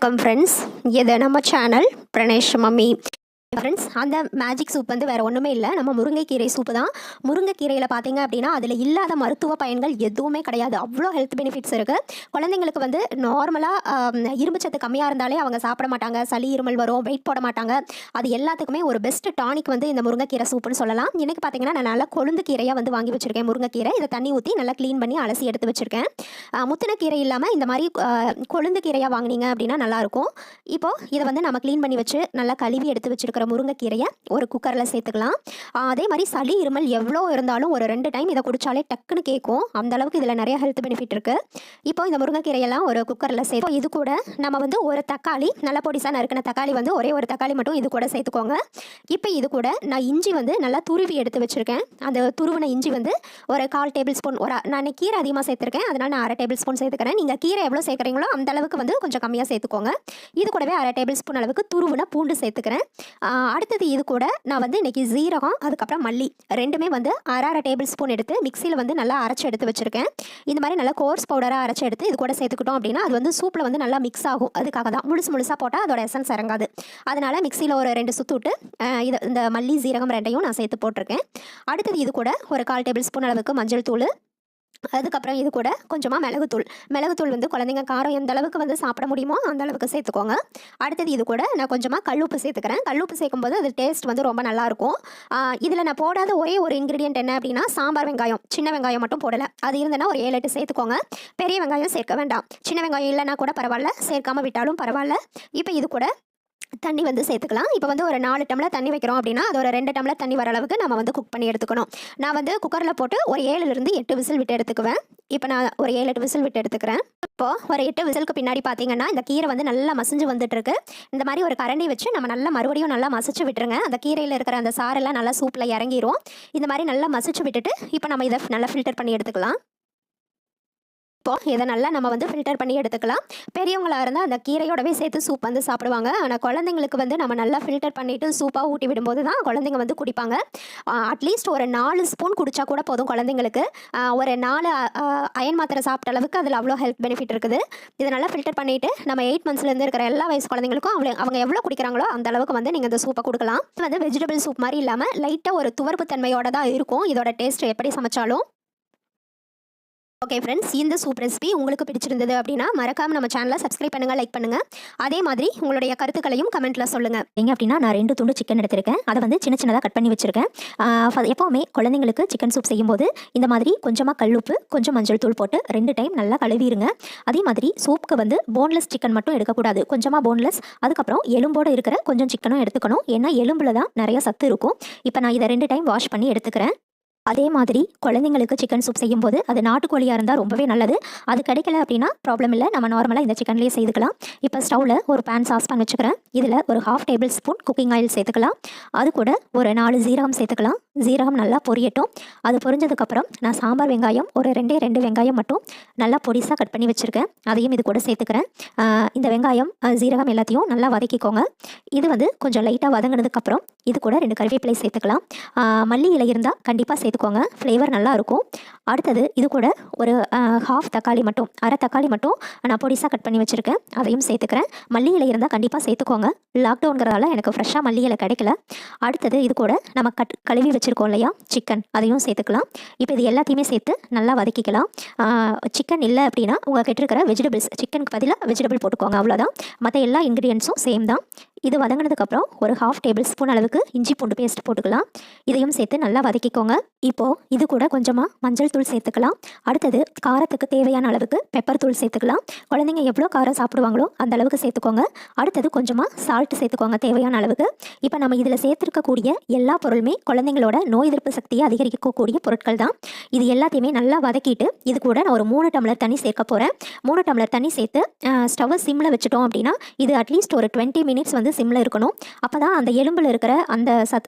Welcome friends, இது நம்ம channel Pranesh mummy. Friends, அந்த மேஜிக் சூப் வந்து வேறு ஒன்றுமே இல்லை, நம்ம முருங்கைக்கீரை சூப்பு தான். முருங்கைக்கீரையில் பார்த்தீங்க அப்படின்னா அதில் இல்லாத மருத்துவ பயன்கள் எதுவுமே கிடையாது. அவ்வளோ ஹெல்த் பெனிஃபிட்ஸ் இருக்குது. குழந்தைங்களுக்கு வந்து நார்மலாக இரும்புச்சத்து கம்மியாக இருந்தாலே அவங்க சாப்பிட மாட்டாங்க, சளி இருமல் வரும், வெயிட் போட மாட்டாங்க. அது எல்லாத்துக்குமே ஒரு பெஸ்ட் டானிக் வந்து இந்த முருங்கைக்கீரை சூப்புன்னு சொல்லலாம். இன்றைக்கி பார்த்தீங்கன்னா நான் நல்லா கொழுந்து கீரையாக வந்து வாங்கி வச்சுருக்கேன். முருங்கைக்கீரை இதை தண்ணி ஊற்றி நல்லா க்ளீன் பண்ணி அலசி எடுத்து வச்சுருக்கேன். முத்தின கீரை இல்லாமல் இந்த மாதிரி கொழுந்து கீரையாக வாங்கினீங்க அப்படின்னா நல்லாயிருக்கும். இப்போது இதை வந்து நம்ம க்ளீன் பண்ணி வச்சு நல்லா கழுவி எடுத்து வச்சுருக்கோம். முருங்கைக்கீரையை ஒரு குக்கரில் சேர்த்துக்கலாம். அதே மாதிரி சளி இருமல் எவ்வளோ இருந்தாலும் ஒரு 2 டைம் இதை குடித்தாலே டக்குன்னு கேட்கும். அந்த அளவுக்கு இதில் நிறைய ஹெல்த் பெனிஃபிட் இருக்குது. இப்போ இந்த முருங்கைக்கீரையெல்லாம் ஒரு குக்கரில் சேர்த்து இது கூட நம்ம வந்து ஒரு தக்காளி, நல்ல பொடிசாக நறுக்கின தக்காளி வந்து ஒரே ஒரு தக்காளி மட்டும் இது கூட சேர்த்துக்கோங்க. இப்போ இது கூட நான் இஞ்சி வந்து நல்லா துருவி எடுத்து வச்சுருக்கேன். அந்த துருவின இஞ்சி வந்து ஒரு 1/4 டேபிள் ஸ்பூன், நான் கீரை அதிகமாக சேர்த்துருக்கேன், அதனால் நான் 1/2 டேபிள் ஸ்பூன் சேர்த்துக்கிறேன். நீங்கள் கீரை எவ்வளோ சேர்க்குறீங்களோ அந்த அளவுக்கு வந்து கொஞ்சம் கம்மியாக சேர்த்துக்கோங்க. இது கூடவே 1/2 டேபிள் ஸ்பூன் அளவுக்கு துருவின பூண்டு சேர்த்துக்கிறேன். அடுத்தது இது கூட நான் வந்து இன்றைக்கி ஜீரகம், அதுக்கப்புறம் மல்லி ரெண்டுமே வந்து 1/2 டேபிள் ஸ்பூன் எடுத்து மிக்சியில் வந்து நல்லா அரைச்சி எடுத்து வச்சுருக்கேன். இந்த மாதிரி நல்லா கோர்ஸ் பவுடராக அரைச்சி எடுத்து இது கூட சேர்த்துக்கிட்டோம் அப்படின்னா அது வந்து சூப்பில் வந்து நல்லா மிக்ஸ் ஆகும். அதுக்காக தான் முழுசாக போட்டால் அதோட எசன்ஸ் இறங்காது. அதனால் மிக்சியில் ஒரு 2 சுற்று விட்டு இந்த மல்லி ஜீரகம் ரெண்டையும் நான் சேர்த்து போட்டிருக்கேன். அடுத்தது இது கூட ஒரு 1/4 டேபிள் ஸ்பூன் அளவுக்கு மஞ்சள் தூள், அதுக்கப்புறம் இது கூட கொஞ்சமாக மிளகுத்தூள் வந்து குழந்தைங்க காரம் எந்த அளவுக்கு வந்து சாப்பிட முடியுமோ அந்த அளவுக்கு சேர்த்துக்கோங்க. அடுத்தது இது கூட நான் கொஞ்சமாக கல்லுப்பு சேர்த்துக்கிறேன். கல்லுப்பு சேர்க்கும்போது அது டேஸ்ட் வந்து ரொம்ப நல்லாயிருக்கும். இதில் நான் போடாத ஒரே ஒரு இன்க்ரீடியன்ட் என்ன அப்படின்னா சாம்பார் வெங்காயம், சின்ன வெங்காயம் மட்டும் போடலை. அது இருந்ததுன்னா ஒரு 7-8 சேர்த்துக்கோங்க. பெரிய வெங்காயம் சேர்க்க வேண்டாம். சின்ன வெங்காயம் இல்லைன்னா கூட பரவாயில்ல, சேர்க்காமல் விட்டாலும் பரவாயில்ல. இப்போ இது கூட தண்ணி வந்து சேர்த்துக்கலாம். இப்போ வந்து ஒரு 4 டம்ளர் தண்ணி வைக்கிறோம் அப்படின்னா அது ஒரு 2 டம்ளர் தண்ணி வர அளவுக்கு நம்ம வந்து குக் பண்ணி எடுத்துக்கணும். நான் வந்து குக்கரில் போட்டு ஒரு 7லிருந்து 8 விசில் விட்டு எடுத்துக்குவேன். இப்போ நான் ஒரு 7-8 விசில் விட்டு எடுத்துக்கிறேன். இப்போது ஒரு 8 விசிலுக்கு பின்னாடி பார்த்தீங்கன்னா இந்த கீரை வந்து நல்லா மசிஞ்சு வந்துட்டுருக்கு. இந்த மாதிரி ஒரு கரண்டி வச்சு நம்ம நல்லா மறுபடியும் நல்லா மசிச்சு விட்டுருங்க. அந்த கீரையில் இருக்கிற அந்த சாரெல்லாம் நல்லா சூப்பில் இறங்கிரும். இந்த மாதிரி நல்லா மசிச்சு விட்டுட்டு இப்போ நம்ம இதை நல்லா ஃபில்டர் பண்ணி எடுத்துக்கலாம். இப்போது இதை நல்லா நம்ம வந்து ஃபில்டர் பண்ணி எடுத்துக்கலாம். பெரியவங்களாக இருந்தால் அந்த கீரையோடவே சேர்த்து சூப் வந்து சாப்பிடுவாங்க. ஆனால் குழந்தைங்களுக்கு வந்து நம்ம நல்லா ஃபில்டர் பண்ணிவிட்டு சூப்பாக ஊட்டி விடும்போது தான் குழந்தைங்க வந்து குடிப்பாங்க. அட்லீஸ்ட் ஒரு 4 ஸ்பூன் குடித்தா கூட போதும் குழந்தைங்களுக்கு. ஒரு 4 அயன் மாத்திரை சாப்பிட்ட அளவுக்கு அதில் அவ்வளோ ஹெல்த் பெனிஃபிட் இருக்குது. இதை நல்லா ஃபில்டர் பண்ணிவிட்டு நம்ம 8 மந்த்ஸ்லேருந்து இருக்கிற எல்லா வயசு குழந்தைங்களுக்கும் அவங்க எவ்வளோ குடிக்கிறாங்களோ அந்த அளவுக்கு வந்து நீங்கள் இந்த சூப்பை கொடுக்கலாம். இது வந்து வெஜிடபிள் சூப் மாதிரி இல்லாமல் லைட்டாக ஒரு துவர்ப்பு தன்மையோடு தான் இருக்கும். இதோட டேஸ்ட் எப்படி சமைச்சாலும். ஓகே ஃப்ரெண்ட்ஸ், இந்த சூப் ரெசிபி உங்களுக்கு பிடிச்சிருந்தது அப்படின்னா மறக்காமல் நம்ம சேனலை சப்ஸ்கிரைப் பண்ணுங்கள், லைக் பண்ணுங்கள். அதே மாதிரி உங்களுடைய கருத்துக்களையும் கமெண்ட்டில் சொல்லுங்கள். எங்க அப்படின்னா நான் 2 துண்டு சிக்கன் எடுத்திருக்கேன். அதை வந்து சின்னதாக கட் பண்ணி வச்சுருக்கேன். எப்போவுமே குழந்தைங்களுக்கு சிக்கன் சூப் செய்யும்போது இந்த மாதிரி கொஞ்சமாக கல்லுப்பு, கொஞ்சம் மஞ்சள் தூள் போட்டு 2 டைம் நல்லா கழுவிடுங்க. அதே மாதிரி சூப்புக்கு வந்து போன்லெஸ் சிக்கன் மட்டும் எடுக்கக்கூடாது. கொஞ்சமாக போன்லெஸ், அதுக்கப்புறம் எலும்போடு இருக்கிற கொஞ்சம் சிக்கனும் எடுத்துக்கணும். ஏன்னா எலும்பில் தான் நிறைய சத்து இருக்கும். இப்போ நான் இதை 2 டைம் வாஷ் பண்ணி எடுத்துக்கிறேன். அதே மாதிரி குழந்தைங்களுக்கு சிக்கன் சூப் செய்யும்போது அது நாட்டுக்கோழியாக இருந்தால் ரொம்பவே நல்லது. அது கிடைக்கல அப்படின்னா ப்ராப்ளம் இல்லை, நம்ம நார்மலாக இந்த சிக்கன்லேயே செய்துக்கலாம். இப்போ ஸ்டவ்வில் ஒரு பேன் சாஸ்பான் வச்சுக்கிறேன். இதில் ஒரு 1/2 டேபிள் ஸ்பூன் குக்கிங் ஆயில் சேர்த்துக்கலாம். அது கூட ஒரு 4 ஜீரகம் சேர்த்துக்கலாம். ஜீரகம் நல்லா பொரியட்டும். அது பொரிஞ்சதுக்கப்புறம் நான் சாம்பார் வெங்காயம் ஒரு 2 வெங்காயம் மட்டும் நல்லா பொடிசாக கட் பண்ணி வச்சுருக்கேன். அதையும் இது கூட சேர்த்துக்கிறேன். இந்த வெங்காயம் ஜீரகம் எல்லாத்தையும் நல்லா வதக்கிக்கோங்க. இது வந்து கொஞ்சம் லைட்டாக வதங்கினதுக்கப்புறம் இது கூட 2 கறிவேப்பிலை சேர்த்துக்கலாம். மல்லி இலை இருந்தால் கண்டிப்பாக சேர்த்துக்கோங்க, ஃப்ளேவர் நல்லா இருக்கும். அடுத்தது இது கூட ஒரு 1/2 தக்காளி மட்டும், 1/2 தக்காளி மட்டும் நான் பொடிசாக கட் பண்ணி வச்சுருக்கேன். அதையும் சேர்த்துக்கிறேன். மல்லி இலை இருந்தால் கண்டிப்பாக சேர்த்துக்கோங்க. லாக்டவுன்கிறதால எனக்கு ஃப்ரெஷ்ஷாக மல்லி இலை கிடைக்கல. அடுத்தது இது கூட நம்ம கழுவி வச்சுருக்கோம் இல்லையா சிக்கன், அதையும் சேர்த்துக்கலாம். இப்போ இது எல்லாத்தையுமே சேர்த்து நல்லா வதக்கிக்கலாம். சிக்கன் இல்லை அப்படின்னா உங்கள் கிட்ட இருக்கிற வெஜிடபிள்ஸ், சிக்கனுக்கு பதிலாக வெஜிடபிள் போட்டுக்கோங்க, அவ்வளோதான். மற்ற எல்லா இன்க்ரீடியன்ஸும் சேம் தான். இது வதங்கினதுக்கப்புறம் ஒரு 1/2 டேபிள் ஸ்பூன் அளவுக்கு இஞ்சி பூண்டு பேஸ்ட் போட்டுக்கலாம். இதையும் சேர்த்து நல்லா வதக்கிக்கோங்க. இப்போது இது கூட கொஞ்சமாக மஞ்சள் தூள் சேர்த்துக்கலாம். அடுத்தது காரத்துக்கு தேவையான அளவுக்கு பெப்பர் தூள் சேர்த்துக்கலாம். குழந்தைங்க எவ்வளோ காரம் சாப்பிடுவாங்களோ அந்த அளவுக்கு சேர்த்துக்கோங்க. அடுத்தது கொஞ்சமாக சால்ட் சேர்த்துக்கோங்க தேவையான அளவுக்கு. இப்போ நம்ம இதில் சேர்த்துருக்கக்கூடிய எல்லா பொருளுமே குழந்தைங்களோட நோய் எதிர்ப்பு சக்தியை அதிகரிக்கக்கூடிய பொருட்கள் தான். இது எல்லாத்தையுமே நல்லா வதக்கிட்டு இது கூட நான் ஒரு 3 டம்ளர் தண்ணி சேர்க்க போகிறேன். 3 டம்ளர் தண்ணி சேர்த்து ஸ்டவ்வை சிம்மில் வச்சுட்டோம் அப்படின்னா இது அட்லீஸ்ட் ஒரு 20 மினிட்ஸ் வந்து சிம்மில் இருக்கணும். அப்போ தான் அந்த எலும்பில் இருக்கிற அந்த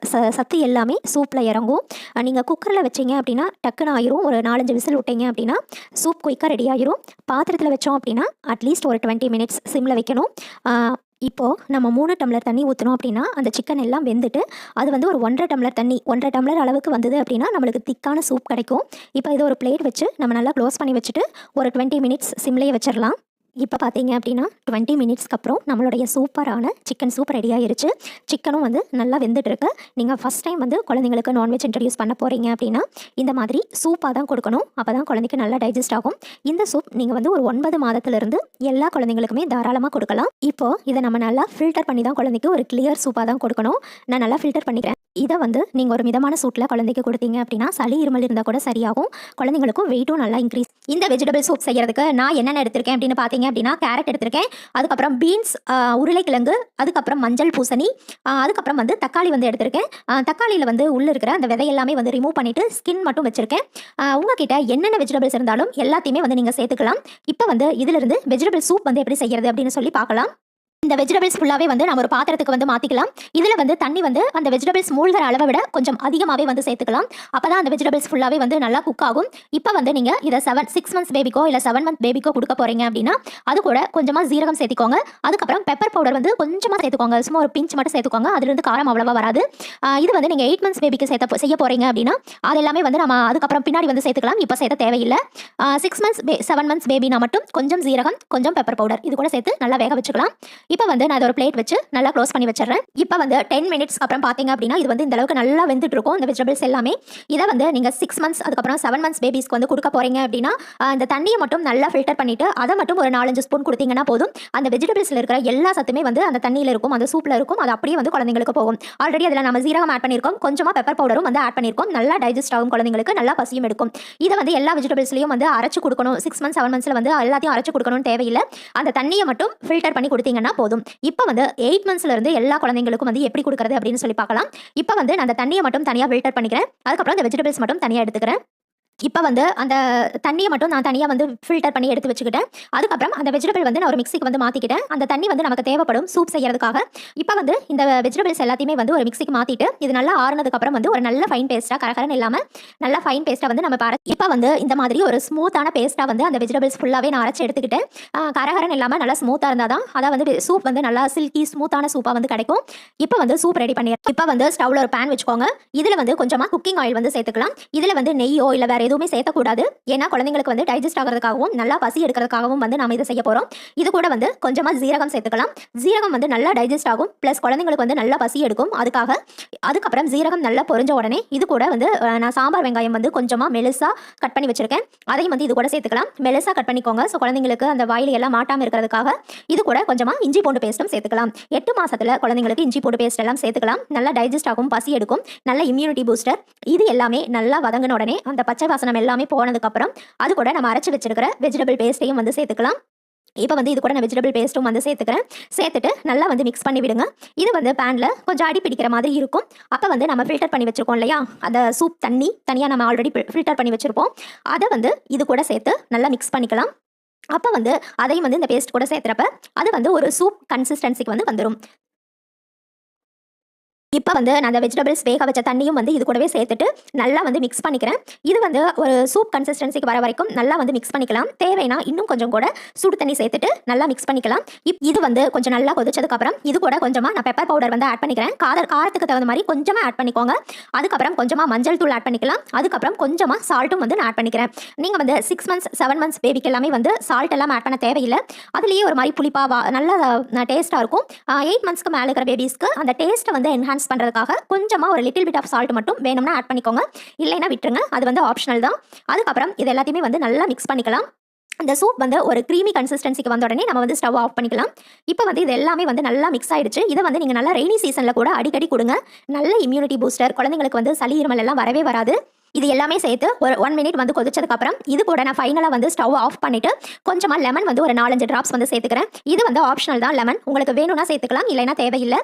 சத்து எல்லாமே சூப்பில் இறங்கும். நீங்கள் குக்கரில் வச்சிங்க அப்படின்னா டக்குன்னு ஆயிரும். ஒரு 4-5 விசில் விட்டீங்க அப்படின்னா சூப் குயிக்காக ரெடி ஆகிரும். பாத்திரத்தில் வச்சோம் அப்படின்னா அட்லீஸ்ட் ஒரு 20 மினிட்ஸ் சிம்மில் வைக்கணும். இப்போது நம்ம 3 டம்ளர் தண்ணி ஊற்றணும் அப்படின்னா அந்த சிக்கன் எல்லாம் வெந்துட்டு அது வந்து ஒரு 1.5 டம்ளர் தண்ணி, 1.5 டம்ளர் அளவுக்கு வந்தது அப்படின்னா நம்மளுக்கு திக்கான சூப் கிடைக்கும். இப்போ இதை ஒரு பிளேட் வச்சு நம்ம நல்லா க்ளோஸ் பண்ணி வச்சுட்டு ஒரு 20 மினிட்ஸ் சிம்லேயே வச்சிடலாம். இப்போ பார்த்தீங்க அப்படின்னா 20 மினிட்ஸ்க்கு அப்புறம் நம்மளுடைய சூப்பரான சிக்கன் சூப் ரெடி ஆயிருச்சு. சிக்கனும் வந்து நல்லா வெந்துட்டுருக்கு. நீங்கள் ஃபஸ்ட் டைம் வந்து குழந்தைங்களுக்கு நான்வெஜ் இன்ட்ரடியூஸ் பண்ண போகிறீங்க அப்படின்னா இந்த மாதிரி சூப்பாக தான் கொடுக்கணும். அப்போ தான் குழந்தைக்கு நல்லா டைஜஸ்ட் ஆகும். இந்த சூப் நீங்கள் வந்து ஒரு 9 மாதத்துலேருந்து எல்லா குழந்தைங்களுக்குமே தாராளமாக கொடுக்கலாம். இப்போது இதை நம்ம நல்லா ஃபில்டர் பண்ணி தான் குழந்தைக்கு ஒரு கிளியர் சூப்பாக தான் கொடுக்கணும். நான் நல்லா ஃபில்டர் பண்ணிக்கிறேன். இதை வந்து நீங்கள் ஒரு மிதமான சூட்டில் குழந்தைக்கு கொடுத்தீங்க அப்படின்னா சளி இருமல் இருந்தால் கூட சரியாகும். குழந்தைங்களுக்கும் வெயிட்டும் நல்லா இன்க்ரீஸ். இந்த வெஜிடபிள் சூப் செய்கிறதுக்கு நான் என்னென்ன எடுத்திருக்கேன் அப்படின்னு பார்த்தீங்க அப்படின்னா கேரட் எடுத்திருக்கேன், அதுக்கப்புறம் பீன்ஸ், உருளைக்கிழங்கு, அதுக்கப்புறம் மஞ்சள் பூசணி, அதுக்கப்புறம் வந்து தக்காளி வந்து எடுத்திருக்கேன். தக்காளியில் வந்து உள்ளே இருக்கிற அந்த விதை எல்லாமே வந்து ரிமூவ் பண்ணிவிட்டு ஸ்கின் மட்டும் வச்சுருக்கேன். உங்ககிட்ட என்னென்ன வெஜிடபிள்ஸ் இருந்தாலும் எல்லாத்தையுமே வந்து நீங்கள் சேர்த்துக்கலாம். இப்போ வந்து இதிலிருந்து வெஜிடபிள் சூப் வந்து எப்படி செய்கிறது அப்படின்னு சொல்லி பார்க்கலாம். இந்த வெஜிடபிள்ஸ் ஃபுல்லாகவே வந்து நம்ம ஒரு பாத்திரத்துக்கு வந்து மாற்றிக்கலாம். இதில் வந்து தண்ணி வந்து அந்த வெஜிடபிள்ஸ் மூழ்கிற அளவை விட கொஞ்சம் அதிகமாகவே வந்து சேர்த்துக்கலாம். அப்போ தான் அந்த வெஜிடபிள்ஸ் ஃபுல்லாகவே வந்து நல்லா குக் ஆகும். இப்போ வந்து நீங்கள் இதை 6 மந்த்ஸ் பேபிக்கோ இல்லை 7 மந்த் பேபிக்கோ கொடுக்க போகிறீங்க அப்படின்னா அது கூட கொஞ்சமாக ஜீரகம் சேர்த்துக்கோங்க. அதுக்கப்புறம் பெப்பர் பவுடர் வந்து கொஞ்சமாக சேர்த்துக்கோங்க. சும்மா ஒரு பிஞ்ச் மட்டும் சேர்த்துக்கோங்க. அதுலேருந்து காரம் அவ்வளோவா வராது. இது வந்து நீங்கள் 8 மந்த்ஸ் பேபிக்கு செய்ய போகிறீங்க அப்படின்னா அது எல்லாமே வந்து நம்ம அதுக்கப்புறம் பின்னாடி வந்து சேர்த்துக்கலாம். இப்போ சேர்த்த தேவையில்லை. 6 மந்த்ஸ் 7 மந்த்ஸ் பேபினா மட்டும் கொஞ்சம் ஜீரகம், கொஞ்சம் பெப்பர் பவுடர் இது கூட சேர்த்து நல்லா வேக வச்சுக்கலாம். இப்போ வந்து நான் ஒரு பிளேட் வச்சு நல்லா க்ளோஸ் பண்ணி வச்சிடறேன். இப்போ வந்து 10 மினிட்ஸ்க்கு அப்புறம் பார்த்தீங்க அப்படின்னா இது வந்து இந்த அளவுக்கு நல்லா வெந்துட்டு இருக்கும் இந்த வெஜிடபிள்ஸ் எல்லாமே. இதை வந்து நீங்கள் 6 மந்த்ஸ் அதுக்கப்புறம் 7 மந்த்ஸ் பேபிஸ்க்கு வந்து கொடுக்க போறீங்க அப்படின்னா இந்த தண்ணியை மட்டும் நல்லா ஃபில்டர் பண்ணிட்டு அதை மட்டும் ஒரு 4-5 ஸ்பூன் கொடுத்தீங்கன்னா போதும். அந்த வெஜிடபிள்ஸில் இருக்கிற எல்லா சத்துமே வந்து அந்த தண்ணியில் இருக்கும், அந்த சூப்பில் இருக்கும். அது அப்படியே வந்து குழந்தைங்களுக்கு போகும். ஆல்ரெடி அதில் நம்ம ஜீரகம் ஆட் பண்ணியிருக்கோம், கொஞ்சமாக பெப்பர் பவுடரும் வந்து ஆட் பண்ணியிருக்கோம். நல்லா டைஜஸ்ட் ஆகும், குழந்தைங்களுக்கு நல்லா பசியும் எடுக்கும். இதை வந்து எல்லா வெஜிடபிள்ஸ்லையும் வந்து அரைச்சு கொடுக்கணும். 6 மந்த்ஸ் 7 மந்த்ஸில் வந்து எல்லாத்தையும் அரைச்சு கொடுக்கணும்னு தேவையில்லை. அந்த தண்ணியை மட்டும் ஃபில்டர் பண்ணி கொடுத்தீங்கன்னா போதும். இப்போ வந்து 8 மந்த்ஸ்ல இருந்து எல்லா குழந்தைங்களுக்கும் வந்து எப்படி கொடுக்கறது அப்படின்னு சொல்லி பார்க்கலாம். இப்போ வந்து நான் அந்த தண்ணியை மட்டும் தனியாக ஃபில்டர் பண்ணிக்கிறேன். அதுக்கப்புறம் இந்த வெஜிடபிள்ஸ் மட்டும் தனியாக எடுத்துக்கிறேன். இப்போ வந்து அந்த தண்ணியை மட்டும் நான் தனியாக வந்து ஃபில்டர் பண்ணி எடுத்து வச்சுக்கிட்டேன். அதுக்கப்புறம் அந்த வெஜிடபிள் வந்து நான் ஒரு மிக்சிக்கு வந்து மாற்றிக்கிட்டேன். அந்த தண்ணி வந்து நமக்கு தேவைப்படும் சூப் செய்யறதுக்காக. இப்போ வந்து இந்த வெஜிடபிள்ஸ் எல்லாத்தையுமே வந்து ஒரு மிக்சிக்கு மாற்றிட்டு இது நல்லா ஆறுனதுக்கப்புறம் வந்து ஒரு நல்ல ஃபைன் பேஸ்ட்டாக கரகரன்னு இல்லாமல் நல்ல ஃபைன் பேஸ்ட்டாக வந்து நம்ம இப்போ வந்து இந்த மாதிரி ஒரு ஸ்மூத்தான பேஸ்ட்டாக வந்து அந்த வெஜிடபிள்ஸ் ஃபுல்லாகவே நான் அரைச்சி எடுத்துக்கிட்டேன். கரகரன்னு இல்லாமல் நல்லா ஸ்மூத்தாக இருந்தால் தான் அதான் வந்து சூப் வந்து நல்லா சில்கி ஸ்மூத்தான சூப்பாக வந்து கிடைக்கும். இப்போ வந்து சூப் ரெடி பண்ணிடுறேன். இப்போ வந்து ஸ்டவ்வில் ஒரு பேன் வச்சுக்கோங்க. இதில் வந்து கொஞ்சமாக குக்கிங் ஆயில் வந்து சேர்த்துக்கலாம். இதில் வந்து நெய்யோ இல்லை வேறு எதுவுமே சேர்த்தக்கூடாது. ஏன்னா குழந்தைங்களுக்கு வந்து டைஜஸ்ட் ஆகிறதுக்காகவும் நல்லா பசி எடுக்கிறதுக்காகவும் வந்து நம்ம இதை செய்ய போகிறோம். இது கூட வந்து கொஞ்சமாக ஜீரகம் சேர்த்துக்கலாம். ஜீரகம் வந்து நல்லா டைஜஸ்ட் ஆகும், ப்ளஸ் குழந்தைங்களுக்கு வந்து நல்லா பசி எடுக்கும். அதுக்கப்புறம் ஜீரகம் நல்லா பொரிஞ்ச உடனே இது கூட வந்து நான் சாம்பார் வெங்காயம் வந்து கொஞ்சமாக மெலிசாக கட் பண்ணி வச்சிருக்கேன். அதையும் வந்து இது கூட சேர்த்துக்கலாம். மெலிசாக கட் பண்ணிக்கோங்க. ஸோ குழந்தைங்களுக்கு அந்த வாயில எல்லாம் மாட்டாமல் இருக்கிறதுக்காக இது கூட கொஞ்சமாக இஞ்சி பூண்டு பேஸ்ட்டும் சேர்த்துக்கலாம். 8 மாசத்துல குழந்தைங்களுக்கு இஞ்சி பூண்டு பேஸ்ட் எல்லாம் சேர்த்துக்கலாம். நல்லா டைஜஸ்ட் ஆகும், பசி எடுக்கும், நல்ல இம்யூனிட்டி பூஸ்டர். இது எல்லாமே நல்லா வதங்கின உடனே அந்த பச்சை வாசனம் எல்லாமே போனதுக்கப்புறம் அது கூட நம்ம அரைச்சி வச்சிருக்கிற வெஜிடபிள் பேஸ்ட்டையும் வந்து சேர்த்துக்கலாம். இப்போ வந்து இது கூட நான் வெஜிடபிள் பேஸ்ட்டும் வந்து சேர்த்துக்கிறேன். சேர்த்துட்டு நல்லா வந்து மிக்ஸ் பண்ணி விடுங்க. இது வந்து பேனில் கொஞ்சம் அடி பிடிக்கிற மாதிரி இருக்கும். அப்போ வந்து நம்ம ஃபில்டர் பண்ணி வச்சுருக்கோம் இல்லையா, அந்த சூப் தண்ணி தனியாக நம்ம ஆல்ரெடி ஃபில்டர் பண்ணி வச்சுருப்போம். அதை வந்து இது கூட சேர்த்து நல்லா மிக்ஸ் பண்ணிக்கலாம். அப்போ வந்து அதையும் வந்து இந்த பேஸ்ட் கூட சேர்த்துறப்ப அது வந்து ஒரு சூப் கன்சிஸ்டன்சிக்கு வந்து வந்துடும். இப்போ வந்து நான் அந்த வெஜிடபிள்ஸ் வேக வச்ச தண்ணியும் வந்து இது கூடவே சேர்த்துட்டு நல்லா வந்து மிக்ஸ் பண்ணிக்கிறேன். இது வந்து ஒரு சூப் கன்சிஸ்டன்சிக்கு வர வரைக்கும் நல்லா வந்து மிக்ஸ் பண்ணிக்கலாம். தேவைன்னா இன்னும் கொஞ்சம் கூட சுடு தண்ணி சேர்த்துட்டு நல்லா மிக்ஸ் பண்ணிக்கலாம். இது வந்து கொஞ்சம் நல்லா கொதிச்சதுக்கப்புறம் இது கூட கொஞ்சமாக நான் பெப்பர் பவுடர் வந்து ஆட் பண்ணிக்கிறேன். காரத்துக்கு தகுந்த மாதிரி கொஞ்சமாக ஆட் பண்ணிக்கோங்க. அதுக்கப்புறம் கொஞ்சமாக மஞ்சள் தூள் ஆட் பண்ணிக்கலாம். அதுக்கப்புறம் கொஞ்சமாக சால்ட்டும் வந்து நான் ஆட் பண்ணிக்கிறேன். நீங்கள் வந்து 6 மந்த்ஸ் 7 மந்த்ஸ் பேபிக்கு எல்லாமே வந்து சால்ட் எல்லாம் ஆட் பண்ண தேவையில்லை. அதுலேயே ஒரு மாதிரி புளிப்பாக நல்லா டேஸ்ட்டாக இருக்கும். 8 மந்த்ஸ்க்கு மேலே இருக்கிற பேபிஸ்க்கு அந்த டேஸ்ட்டை வந்து என்ஹான்ஸ் பண்றதுக்காக கொஞ்சமாக ஒரு லிட்டில் பிட் ஆஃப் சால்ட் மட்டும் வேணும்னா ஆட் பண்ணிக்கோங்க. இல்லைன்னா விட்டுருங்க, அது வந்து ஆப்ஷனல் தான். அதுக்கப்புறம் இது எல்லாத்தையுமே வந்து நல்லா மிக்ஸ் பண்ணிக்கலாம். இந்த சூப் வந்து ஒரு க்ரீமி கன்சிஸ்டன்சிக்கு வந்த உடனே நம்ம வந்து ஸ்டவ் ஆஃப் பண்ணிக்கலாம். இப்போ வந்து இது எல்லாமே வந்து நல்லா மிக்ஸ் ஆயிடுச்சு. இதை வந்து நீங்கள் நல்லா ரெய்னி சீசனில் கூட அடிக்கடி கொடுங்க. நல்ல இம்யூனிட்டி பூஸ்டர், குழந்தைங்களுக்கு வந்து சளி இருமல் எல்லாம் வரவே வராது. இது எல்லாமே சேர்த்து ஒரு 1 மினிட் வந்து கொதிச்சதுக்கப்புறம் இது கூட நான் ஃபைனலாக வந்து ஸ்டவ் ஆஃப் பண்ணிவிட்டு கொஞ்சமாக லெமன் வந்து ஒரு 4-5 ட்ராப்ஸ் வந்து சேர்த்துக்கிறேன். இது வந்து ஆப்ஷனல் தான். லெமன் உங்களுக்கு வேணும்னா சேர்த்துக்கலாம், இல்லைனா தேவையில்லை.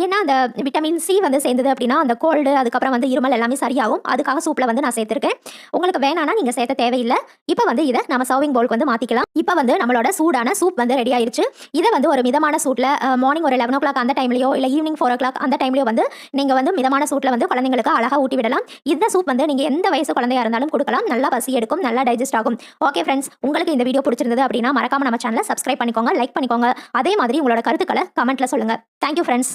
ஏன்னா அந்த விட்டமின் சி வந்து சேர்ந்தது அப்படின்னா அந்த கோல்டு அதுக்கப்புறம் வந்து இருமல் எல்லாமே சரியாகும். அதுக்காக சூப்பில் வந்து நான் சேர்த்துருக்கேன். உங்களுக்கு வேணான்னா நீங்கள் சேர்த்த தேவையில்லை. இப்போ வந்து இதை நம்ம சர்விங் பவுலுக்கு வந்து மாற்றிக்கலாம். இப்போ வந்து நம்மளோட சூடான சூப் வந்து ரெடி ஆயிடுச்சு. இதை வந்து ஒரு மிதமான சூட்டில் மார்னிங் ஒரு 11 o'clock அந்த டைம்லையோ இல்லை ஈவினிங் 4 o'clock அந்த டைம்லையோ வந்து நீங்கள் வந்து மிதமான சூட்டில் வந்து குழந்தைங்களுக்கு அழகாக ஊட்டி விடலாம். இந்த சூப் வந்து எந்த வயசு குழந்தையா இருந்தாலும் கொடுக்கலாம். நல்லா பசி எடுக்கும், நல்லா டைஜஸ்ட் ஆகும். ஓகே ஃப்ரெண்ட்ஸ், உங்களுக்கு இந்த வீடியோ பிடிச்சிருந்தது அப்படின்னா மறக்காம நம்ம சேனலை சப்ஸ்கிரைப் பண்ணிக்கோங்க, லைக் பண்ணிக்கோங்க. அதே மாதிரி உங்களோட கருத்துக்களை கமெண்ட்ல சொல்லுங்க. Thank you friends.